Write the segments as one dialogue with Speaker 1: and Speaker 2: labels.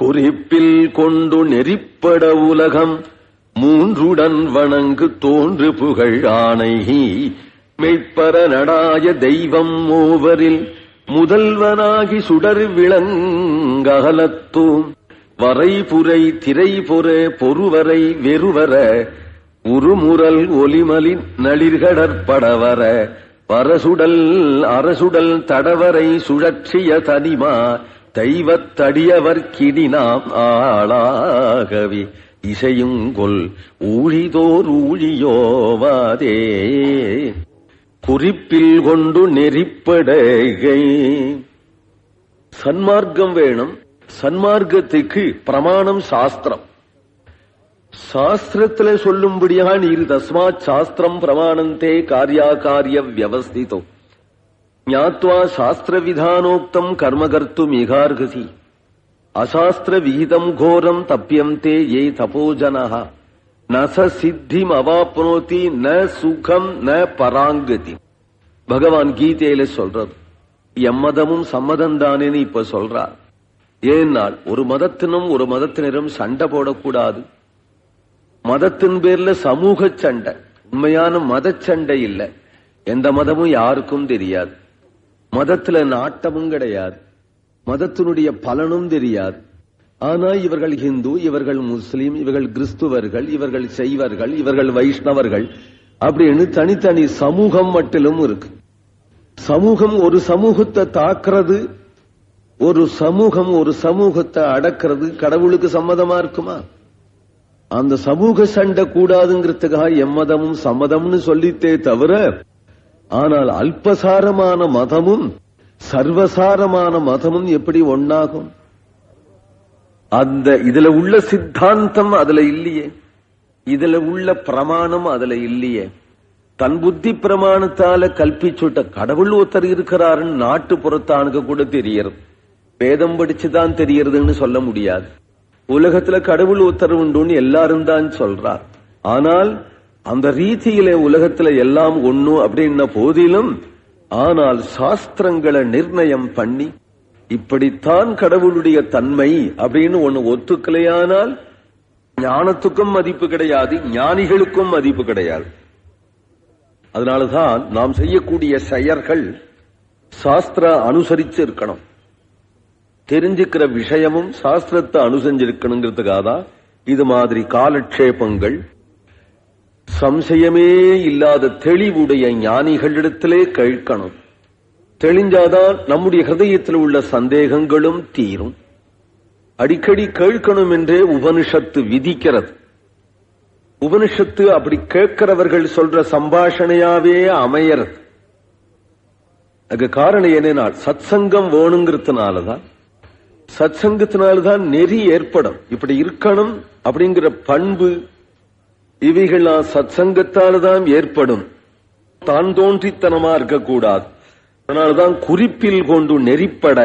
Speaker 1: குறிப்பில் கொண்டு நெறிப்பட உலகம் மூன்றுடன் வணங்கு தோன்று புகழ் ஆணை மெய்ப்பர நடாய தெய்வம் மூவரில் முதல்வனாகி சுடர் விளங்ககலத்தூம் வரைபுரை திரைபுற பொறுவரை வெறுவர உருமுரல் ஒலிமலி நளிர்கடற்படவர பரசுடல் அரசுடல் தடவரை சுழற்றிய தனிமா தெய்வத்தடியவர் கிடினாம் ஆளாகவே இசையுங்கொல் ஊழிதோர் ஊழியோவாதே குறிப்பில் கொண்டு நெறிப்படகை. சன்மார்க்கம் வேணும். சன்மார்க்கத்துக்கு பிரமாணம் சாஸ்திரம். சாஸ்திரத்திலே சொல்லும்படியா நீர் தஸ்மாத் சாஸ்திரம் பிரமாணந்தே காரியாகாரிய வியவஸ்திதோ ஞாத்வா சாஸ்திர விதானோக்தம் கர்மகர்த்து மிகார்கசி அசாஸ்திர விகிதம் கோரம் தப்பியந்தே ஏ தபோஜனஹ நச சித்திம் அவாப்னோதி ந சுகம் ந பராங்கதி. பகவான் கீதையில சொல்றது எம்மதமும் சம்மதம் தானேன்னு இப்ப சொல்றார். ஏனால் ஒரு மதத்தினும் ஒரு மதத்தினரும் சண்டை போடக்கூடாது. மதத்தின் பேர்ல சமூக சண்டை, உண்மையான மத சண்டை இல்ல. எந்த மதமும் யாருக்கும் தெரியாது. மதத்துல நாட்டமும் கிடையாது. மதத்தினுடைய பலனும் தெரியாது. ஆனா இவர்கள் ஹிந்து, இவர்கள் முஸ்லீம், இவர்கள் கிறிஸ்துவர்கள், இவர்கள் சைவர்கள், இவர்கள் வைஷ்ணவர்கள் அப்படின்னு தனித்தனி சமூகம் மட்டிலும் இருக்கு. சமூகம் ஒரு சமூகத்தை தாக்குறது, ஒரு சமூகம் ஒரு சமூகத்தை அடக்கிறது கடவுளுக்கு சம்மதமா இருக்குமா? அந்த சமூக சண்டை கூடாதுங்கிறதுக்காக எம்மதமும் சம்மதம்னு சொல்லித்தே தவிர, ஆனால் அல்பசாரமான மதமும் சர்வசாரமான மதமும் எப்படி ஒன்னாகும்? அந்த இதுல உள்ள சித்தாந்தம் அதுல இல்லையே, இதுல உள்ள பிரமாணம் அதுல இல்லையே. தன் புத்தி பிரமாணத்தால கல்பிச்சுட்ட கடவுள் ஒருத்தர் இருக்கிறாருன்னு நாட்டு புறத்தானுக்கு கூட தெரியறது. வேதம் படிச்சுதான் தெரியறதுன்னு சொல்ல முடியாது. உலகத்துல கடவுள் உத்தரவு உண்டுன்னு எல்லாரும் தான் சொல்றார். ஆனால் அந்த ரீதியிலே உலகத்துல எல்லாம் ஒண்ணு அப்படின்ன போதிலும், ஆனால் சாஸ்திரங்களை நிர்ணயம் பண்ணி இப்படித்தான் கடவுளுடைய தன்மை அப்படின்னு ஒண்ணு ஒத்துக்கலையானால் ஞானத்துக்கும் மதிப்பு கிடையாது, ஞானிகளுக்கும் மதிப்பு கிடையாது. அதனாலதான் நாம் செய்யக்கூடிய செயல்கள் சாஸ்திர அனுசரிச்சு இருக்கணும். தெரிஞ்சுக்கிற விஷயமும் சாஸ்திரத்தை அனுசரிச்சிருக்கணுங்கிறதுக்காக தான் இது மாதிரி காலட்சேபங்கள். சம்சயமே இல்லாத தெளிவுடைய ஞானிகளிடத்திலே கேட்கணும். தெளிஞ்சாதான் நம்முடைய ஹிருதயத்தில் உள்ள சந்தேகங்களும் தீரும். அடிக்கடி கேட்கணும் என்றே உபனிஷத்து விதிக்கிறது. உபனிஷத்து அப்படி கேட்கிறவர்கள் சொல்ற சம்பாஷணையாவே அமையறது. அதுக்கு காரணம் என்னன்னா சத்சங்கம் வேணுங்கிறதுனாலதான், சத்சங்கத்தினால்தான் நெறி ஏற்படும். இப்படி இருக்கணும் அப்படிங்கிற பண்பு இவைகள்லாம் சத்சங்கத்தால்தான் ஏற்படும். தான் தோன்றித்தனமா இருக்கக்கூடாது. அதனால்தான் குறிப்பில் கொண்டு நெறிப்பட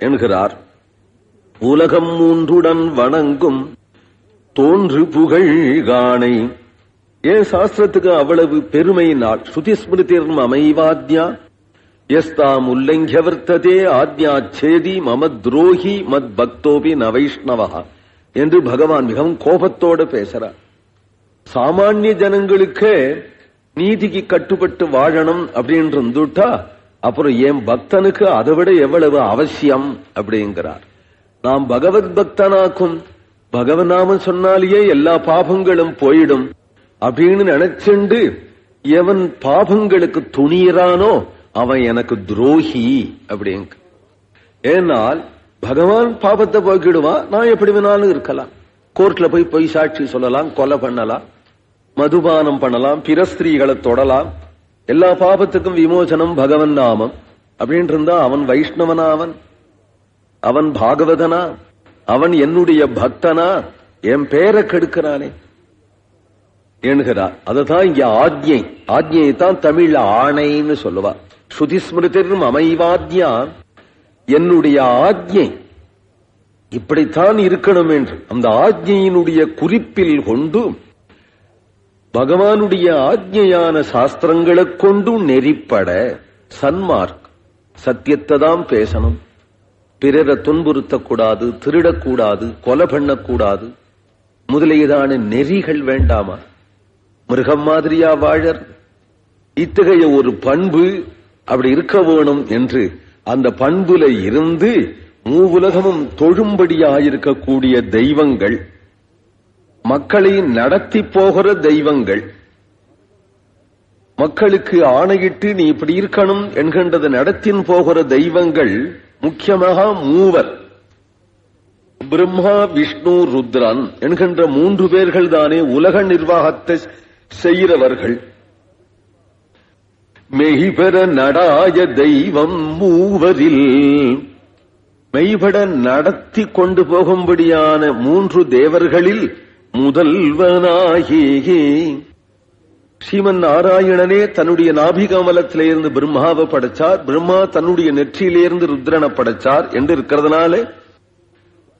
Speaker 1: என்கிறார். உலகம் மூன்றுடன் வணங்கும் தோன்று புகழ் காணை. ஏன் சாஸ்திரத்துக்கு அவ்வளவு பெருமையினால்? ஸ்ருதிஸ்மிருதிர்ம் அமைவாத்யா யஸ்தாம் உல்லங்கிய வர்த்ததே ஆத்யாச்சேதி மம துரோகி மத் பக்தோபி ந வைஷ்ணவா என்று பகவான் மிகவும் கோபத்தோடு பேசுறார். சாமானிய ஜனங்களுக்கு நீதிக்கு கட்டுப்பட்டு வாழணும் அப்படின்னு இருந்துட்டா அப்புறம் என் பக்தனுக்கு அதை விட எவ்வளவு அவசியம் அப்படிங்கிறார். நாம் பகவத் பக்தனாக்கும் பகவநாமம் சொன்னாலேயே எல்லா பாபங்களும் போயிடும் அப்படின்னு நினைச்சுண்டு எவன் பாபங்களுக்கு துணியறானோ அவன் எனக்கு துரோகி அப்படிங்க. ஏனால் பகவான் பாபத்தை போக்கிடுவான். நான் எப்படி வேணாலும் இருக்கலாம். கோர்ட்ல போய் பொய் சாட்சி சொல்லலாம், கொலை பண்ணலாம், மதுபானம் பண்ணலாம், பிற ஸ்திரீகளை தொடலாம். எல்லா பாபத்துக்கும் விமோசனம் பகவன் நாமம் அப்படின்னு இருந்தா அவன் வைஷ்ணவனா? அவன் பாகவதனா? அவன் என்னுடைய பக்தனா? என் பேரை கெடுக்கிறானே என்கிறார். அதுதான் இங்க ஆக்ஞை. ஆக்ஞை தான் தமிழ்ல ஆணைன்னு சொல்லுவா. ஸ்ருதிஸ்மிருதிர்ம் அமைவாத்யா, என்னுடைய ஆக்ஞை இப்படித்தான் இருக்கணும் என்று அந்த ஆக்ஞையினுடைய குறிப்பில் கொண்டு பகவானுடைய ஆக்ஞையான சாஸ்திரங்களைக் கொண்டு நெறிப்பட சன்மார்க் சத்தியத்தை தான் பேசணும். பிறரை துன்புறுத்தக்கூடாது, திருடக்கூடாது, கொலை பண்ணக்கூடாது முதலியதான நெறிகள் வேண்டாமா? மிருகம் மாதிரியா வாழர்? இத்தகைய ஒரு பண்பு அப்படி இருக்க வேணும் என்று அந்த பண்புல இருந்து மூவுலகமும் தொழும்படியாயிருக்கக்கூடிய தெய்வங்கள், மக்களை நடத்தி போகிற தெய்வங்கள், மக்களுக்கு ஆணையிட்டு நீ இப்படி இருக்கணும் என்கின்றது நடத்தின் போகிற தெய்வங்கள் முக்கியமாக மூவர், பிரம்மா, விஷ்ணு, ருத்ரன் என்கின்ற 3 பேர்கள் தானே உலக நிர்வாகத்தை செய்கிறவர்கள். மெய்பெற நடாய தெய்வம் மூவரில், மெய்பட நடத்தி கொண்டு போகும்படியான 3 தேவர்களில் முதல்வனாகி ஸ்ரீமன் நாராயணனே தன்னுடைய நாபிகமலத்திலிருந்து பிரம்மாவை படைச்சார், பிரம்மா தன்னுடைய நெற்றியிலிருந்து ருத்ரனை படைச்சார் என்று இருக்கிறதுனால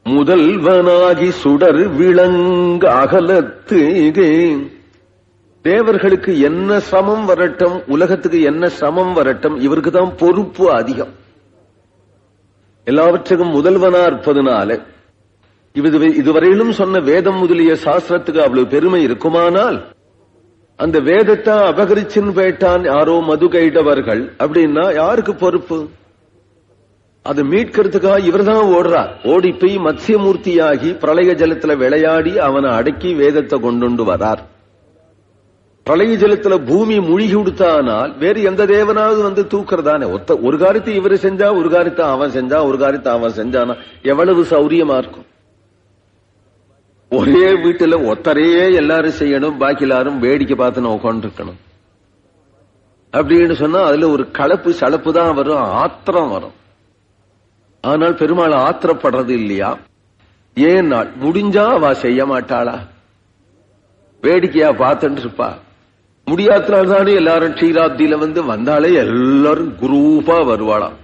Speaker 1: முதல்வனாகி சுடர் விளங்க அகலத்து. தேவர்களுக்கு என்ன சமம் வரட்டும், உலகத்துக்கு என்ன சமம் வரட்டும், இவருக்கு தான் பொறுப்பு அதிகம். எல்லாவற்றுக்கும் முதல்வனா இருப்பதனால இதுவரையிலும் சொன்ன வேதம் முதலிய சாஸ்திரத்துக்கு அவ்வளவு பெருமை இருக்குமானால், அந்த வேதத்தை அபகரிச்சுன்னு போயிட்டான் யாரோ மது கைடவர்கள் அப்படின்னா யாருக்கு பொறுப்பு? அது மீட்கிறதுக்காக இவர் தான் ஓடுறார். ஓடி போய் மத்ஸ்யமூர்த்தியாகி பிரளய ஜலத்துல விளையாடி அவனை அடக்கி வேதத்தை கொண்டு வரார். பிரளய ஜலத்துல பூமி மூழ்கி விடுத்தானால் வேறு எந்த தேவனாவது வந்து தூக்குறதானே? ஒரு காரியத்தை இவர் செஞ்சா, ஒரு காரியத்தை அவன் செஞ்சா, ஒரு காரியத்தை அவன் செஞ்சானா எவ்வளவு சௌரியமா இருக்கும்? ஒரே வீட்டுல ஒத்தரையே எல்லாரும் செய்யணும், பாக்கி எல்லாரும் வேடிக்கை பார்த்து உட்காந்து இருக்கணும் அப்படின்னு சொன்னா அதுல ஒரு கலப்பு சலப்பு தான் வரும், ஆத்திரம் வரும். ஆனால் பெருமாள் ஆத்திரப்படுறது இல்லையா? ஏன் நாள் முடிஞ்சா அவ செய்ய மாட்டாளா? வேடிக்கையா பார்த்துட்டு இருப்பா. முடியாதனால்தானே எல்லாரும் க்ஷீராப்தியில வந்தாலே எல்லாரும் குரூப்பா வருவாளாம்.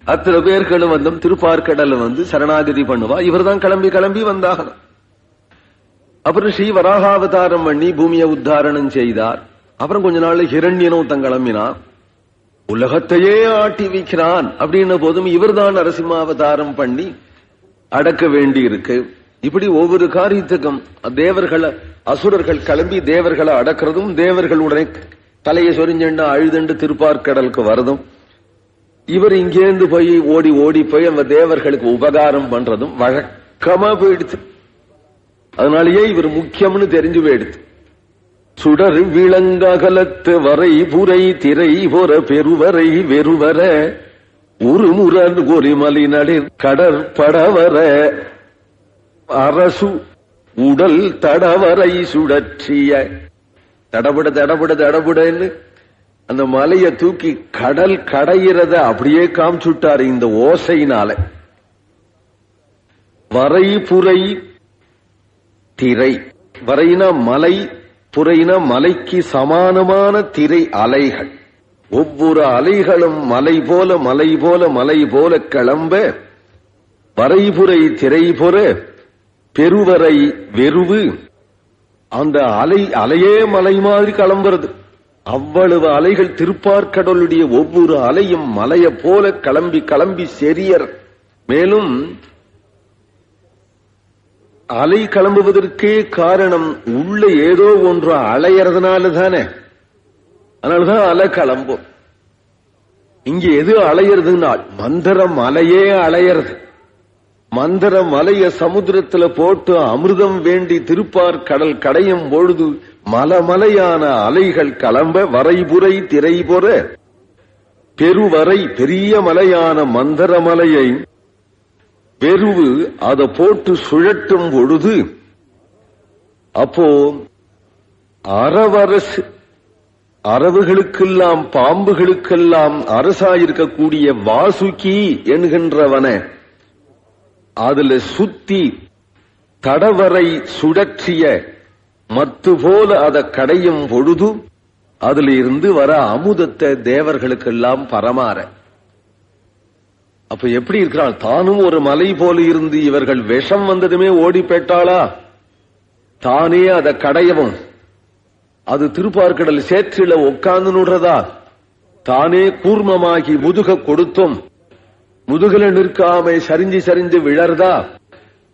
Speaker 1: அத்தனை பேர்களும் திருப்பார்கடல்ல சரணாகதி பண்ணுவா. இவர் தான் கிளம்பி வந்தாகணும். அப்புறம் ஸ்ரீ வராகாவதாரம் பண்ணி பூமியை உத்தாரணம் செய்தார். அப்புறம் கொஞ்ச நாள் ஹிரண்யனும் கிளம்பினான், உலகத்தையே ஆட்டி வைக்கிறான் அப்படின்ன போதும் இவர் தான் நரசிம்மாவதாரம் பண்ணி அடக்க வேண்டி இருக்கு. இப்படி ஒவ்வொரு காரியத்துக்கும் தேவர்களை அசுரர்கள் கிளம்பி தேவர்களை அடக்கிறதும், தேவர்களுடைய தலையை சொரிஞ்செண்டு அழுதுண்டு திருப்பார்கடலுக்கு வரதும், இவர் இங்கேருந்து போய் ஓடி ஓடி போய் அந்த தேவர்களுக்கு உபகாரம் பண்றதும் வழக்கமா போயிடுச்சு. அதனாலேயே இவர் முக்கியம்னு தெரிஞ்சு போயிடுச்சு. சுடர் விளங்ககலத்து வரை புரை திரை பொற பெருவரை வெறுவர ஒரு முரண் ஒரு மலி நடிர் கடற்படவர அரசு உடல் தடவரை சுழற்றிய. தடபுடன்னு அந்த மலைய தூக்கி கடல் கடையிறத அப்படியே காமிச்சுட்டாரு இந்த ஓசையினால. வரை புரை திரை, வரைனா மலை, புரைனா மலைக்கு சமானமான திரை அலைகள். ஒவ்வொரு அலைகளும் மலை போல கிளம்ப வரைபுரை திரை பொற பெருவரை வெறுவு. அந்த அலையே மலை மாதிரி கிளம்புறது. அவ்வளவு அலைகள் திருப்பார்கடலுடைய ஒவ்வொரு அலையும் மலைய போல கிளம்பி செரியர். மேலும் அலை கிளம்புவதற்கே காரணம் உள்ள ஏதோ ஒன்று அலையறதுனால தானே. அதனாலதான் அலை கிளம்பும். இங்க எது அலையறதுன்னா மந்திர மலையே அலையறது. மந்திர மலைய சமுத்திரத்துல போட்டு அமிர்தம் வேண்டி திருப்பார்கடல் கடையும் பொழுது மலையான அலைகள் கிளம்ப வரைபுரை திரை பொற பெருவரை பெரிய மலையான மந்திர மலையை பெருவு அதை போட்டு சுழற்றும் பொழுது அப்போ அரவரசு, அரவுகளுக்கெல்லாம் பாம்புகளுக்கெல்லாம் அரசாயிருக்கக்கூடிய வாசுகி என்கின்றவன அதுல சுத்தி தடவரை சுழற்றிய மத்து போல அதை கடையும் பொழுது அதுல இருந்து வர அமுதத்தை தேவர்களுக்கெல்லாம் பரமாற. அப்ப எப்படி இருக்கிறாள்? தானும் ஒரு மலை போல இருந்து இவர்கள் விஷம் வந்ததுமே ஓடி போயிட்டாளா? தானே அதை கடையவும், அது திருப்பார்கடல் சேற்றில உட்கார்ந்து நுடுறதா? தானே கூர்மமாகி முதுக கொடுத்தும் முதுகுல நிற்காம சரிஞ்சு சரிஞ்சு விழறதா?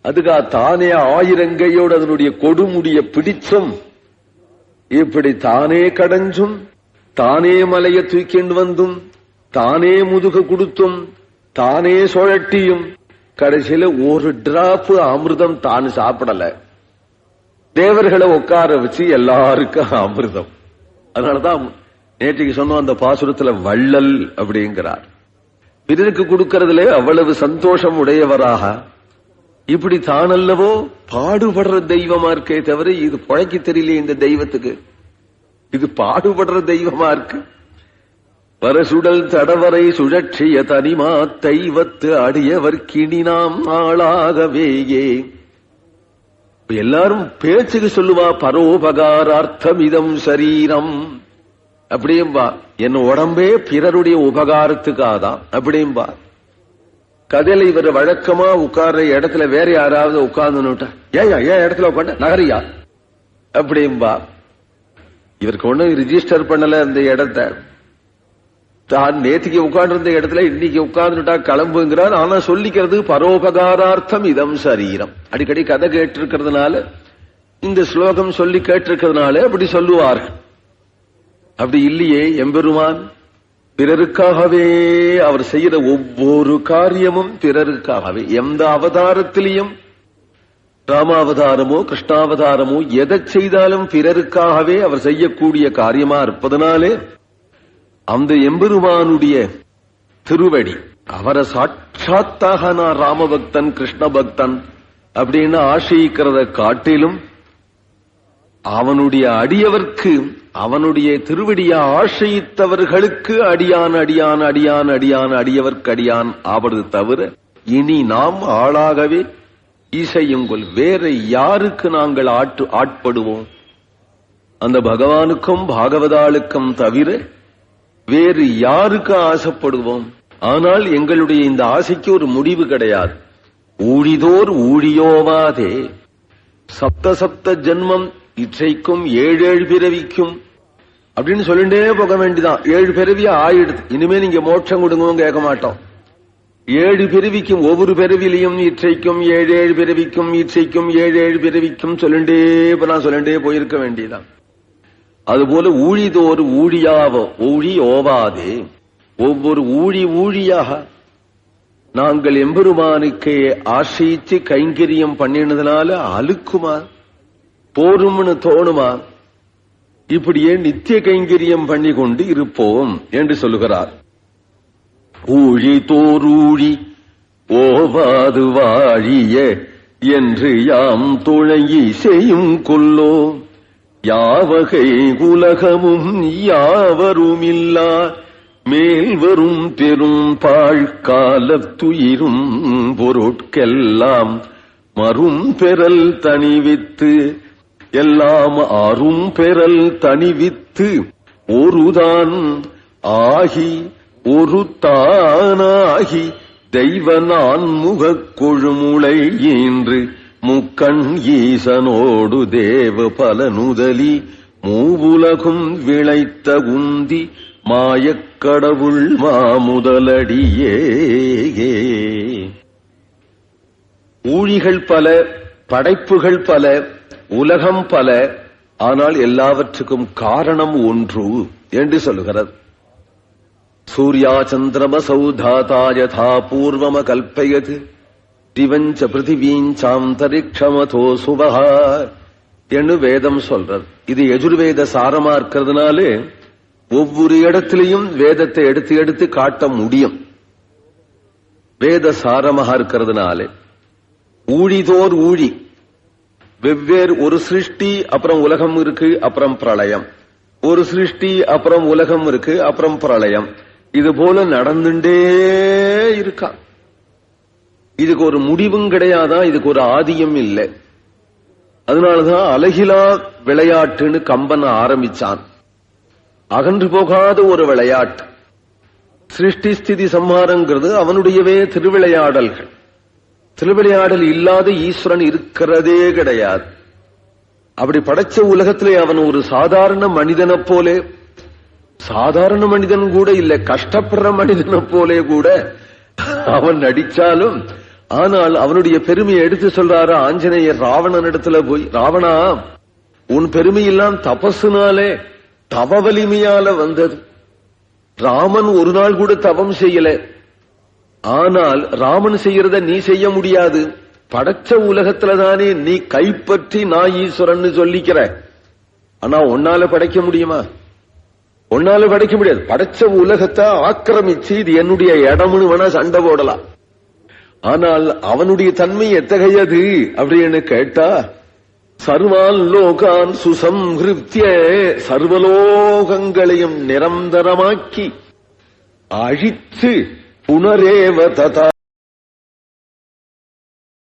Speaker 1: அதுக்கா தானே ஆயிரங்கையோடு அதனுடைய கொடுமுடிய பிடிச்சும் இப்படி தானே கடைஞ்சும் தானே மலைய தூக்கிண்டு வந்தும் தானே முதுகு கொடுத்தும் தானே சுழட்டியும் கடைசியில ஒரு டிராப் அமிர்தம் தான் சாப்பிடல. தேவர்களை உட்கார வச்சு எல்லாருக்கும் அமிர்தம். அதனாலதான் நேற்றைக்கு சொன்னோம் அந்த பாசுரத்துல வள்ளல் அப்படிங்கிறார். பிறருக்கு கொடுக்கறதுல அவ்வளவு சந்தோஷம் உடையவராக இப்படி தானல்லவோ பாடுபடுற தெய்வமா இருக்கே தவிர இது பழைக்க தெரியல. இந்த தெய்வத்துக்கு இது பாடுபடுற தெய்வமா இருக்கு. வரசுடல் தடவரை சுழற்றிய தனிமா தெய்வத்து அடியவர் கிணி நாம் ஆளாகவேயே. எல்லாரும் பேச்சுக்கு சொல்லுவா பரோபகாரார்த்தம் இதம் சரீரம் அப்படியும்பா. என் உடம்பே பிறருடைய உபகாரத்துக்காதான் அப்படியும்பா. கதையில இவர் வழக்கமா உட்கார்ற இடத்துல வேற யாராவது உட்கார்ந்துட்டா ஏன் இடத்துல உட்காந்து நகரியா அப்படியும்பா. இவருக்கு ஒண்ணு ரிஜிஸ்டர் பண்ணல அந்த இடத்த. தான் நேற்றுக்கு உட்கார்ந்து இடத்துல இன்னைக்கு உட்கார்ந்துட்டா கிளம்புங்கிறார். ஆனா சொல்லிக்கிறது பரோபகாரார்த்தம் இதம் சரீரம். அடிக்கடி கதை கேட்டிருக்கிறதுனால இந்த ஸ்லோகம் சொல்லி கேட்டிருக்கிறதுனால அப்படி சொல்லுவார்கள். அப்படி இல்லையே, எம்பெருமான் பிறருக்காகவே அவர் செய்யற ஒவ்வொரு காரியமும் பிறருக்காகவே. எந்த அவதாரத்திலையும் ராமாவதாரமோ கிருஷ்ணாவதாரமோ எதை செய்தாலும் பிறருக்காகவே அவர் செய்யக்கூடிய காரியமா இருப்பதனாலே அந்த எம்பெருமானுடைய திருவடி அவரை சாட்சாத்தாக நான் ராமபக்தன் கிருஷ்ண பக்தன் அப்படின்னு ஆசைக்கிறத காட்டிலும் அவனுடைய அடியவர்க்கு அவனுடைய திருவடிய ஆசைத்தவர்களுக்கு அடியான் அடியான் அடியான் அடியான் அடியவர்க்கு அடியான் ஆவது தவிர இனி நாம் ஆளாகவே ஈசையுங்கள் வேற யாருக்கு நாங்கள் ஆட்படுவோம்? அந்த பகவானுக்கும் பாகவதாளுக்கும் தவிர வேறு யாருக்கு ஆசைப்படுவோம்? ஆனால் எங்களுடைய இந்த ஆசைக்கு ஒரு முடிவு கிடையாது. ஊழிதோர் ஊழியோவாதே சப்த சப்த ஜென்மம் இற்றைக்கும் 7 பிறவிக்கும் அப்படின்னு சொல்லிட்டே போக வேண்டிதான். 7 பிறவியா ஆயிடுது. இனிமே நீங்க மோட்சம் கொடுங்கவும் கேட்க மாட்டோம். 7 பிறவிக்கும் ஒவ்வொரு பிறவிலையும் இற்றைக்கும் 7 பிறவிக்கும் இற்றைக்கும் 7 பிறவிக்கும் சொல்லிண்டே நான் சொல்லிண்டே போயிருக்க வேண்டியதான். அதுபோல ஊழிதோர் ஊழி ஓவாதே ஒவ்வொரு ஊழியாக நாங்கள் எம்பெருமானுக்கு ஆசைச்சு கைங்கரியம் பண்ணினதுனால அழுக்குமா போரும்னு தோணுமா? இப்படியே நித்திய கைங்கரியம் பண்ணி கொண்டு இருப்போம் என்று சொல்லுகிறார். ஊழி தோரூழி ஓவாது வாழிய என்று யாம் துணையி செய்யும் கொல்லோ யாவகை உலகமும் யாவருமில்லா மேல் வரும் பெரும் பாழ்காலத்துயிரும் பொருட்கெல்லாம் மரும் பெறல் தனிவித்து எல்லாம் அரும் பெறல் தனிவித்து ஒருதான் ஆகி ஒரு தானாகி தெய்வ நான் முகக் கொழுமுளை ஈன்று முக்கண் ஈசனோடு தேவ பலனுதலி மூவுலகும் விளைத்த உந்தி மாயக்கடவுள் மாமுதலடியே. ஊழிகள் பல, படைப்புகள் பல, உலகம் பல, ஆனால் எல்லாவற்றுக்கும் காரணம் ஒன்று என்று சொல்லுகிறது. சூர்யா சந்திரமசௌ தாதா யதா பூர்வம கல்பயது திவஞ்ச பிருத்திவீஞ்சாந்தரிக்ஷமதோ சுபஹா என்று வேதம் சொல்றது. இது யஜுர்வேத சாரமா இருக்கிறதுனாலே ஒவ்வொரு இடத்திலையும் வேதத்தை எடுத்து எடுத்து காட்ட முடியும். வேத சாரமாக இருக்கிறதுனாலே ஊழிதோர் ஊழி வெவ்வேறு ஒரு சிருஷ்டி அப்புறம் உலகம் இருக்கு அப்புறம் பிரளயம், ஒரு சிருஷ்டி அப்புறம் உலகம் இருக்கு அப்புறம் பிரளயம். இது போல நடந்துட்டே இருக்கா. இதுக்கு ஒரு முடிவும் கிடையாதான், இதுக்கு ஒரு ஆதியம் இல்லை. அதனாலதான் அழகிலா விளையாட்டுன்னு கம்பன் ஆரம்பிச்சான். அகன்று போகாத ஒரு விளையாட்டு. சிருஷ்டி ஸ்திதி சம்ஹாரங்கிறது அவனுடையவே திருவிளையாடல்கள். திருவிளையாடல் இல்லாத ஈஸ்வரன் இருக்கிறதே கிடையாது. அப்படி படைச்ச உலகத்திலே அவன் ஒரு சாதாரண மனிதனை போலே, சாதாரண மனிதன் கூட இல்ல, கஷ்டப்படுற மனிதனை போலே கூட அவன் நடிச்சாலும், ஆனால் அவனுடைய பெருமையை எடுத்து சொல்றாரு ஆஞ்சநேயர் ராவணன் இடத்துல போய், ராவணா உன் பெருமையெல்லாம் தபசுனாலே தவ வலிமையால வந்தது. ராமன் ஒரு நாள் கூட தவம் செய்யல. ஆனால் ராமன் செய்யறத நீ செய்ய முடியாது. படைச்ச உலகத்துலதானே நீ கைப்பற்றி நான் ஈஸ்வரன் சொல்லிக்கிற. ஆனா உன்னால படைக்க முடியுமா? உன்னால படைக்க முடியாது. படைச்ச உலகத்தை ஆக்கிரமிச்சு இது என்னுடைய இடம்னு வேணா சண்டை போடலாம். ஆனால் அவனுடைய தன்மை எத்தகையது அப்படின்னு கேட்டா, சர்வான் லோகான் சுசம்ஹிருத்ய, சர்வலோகங்களையும் நிரந்தரமாக்கி அழித்து புனரேவ ததா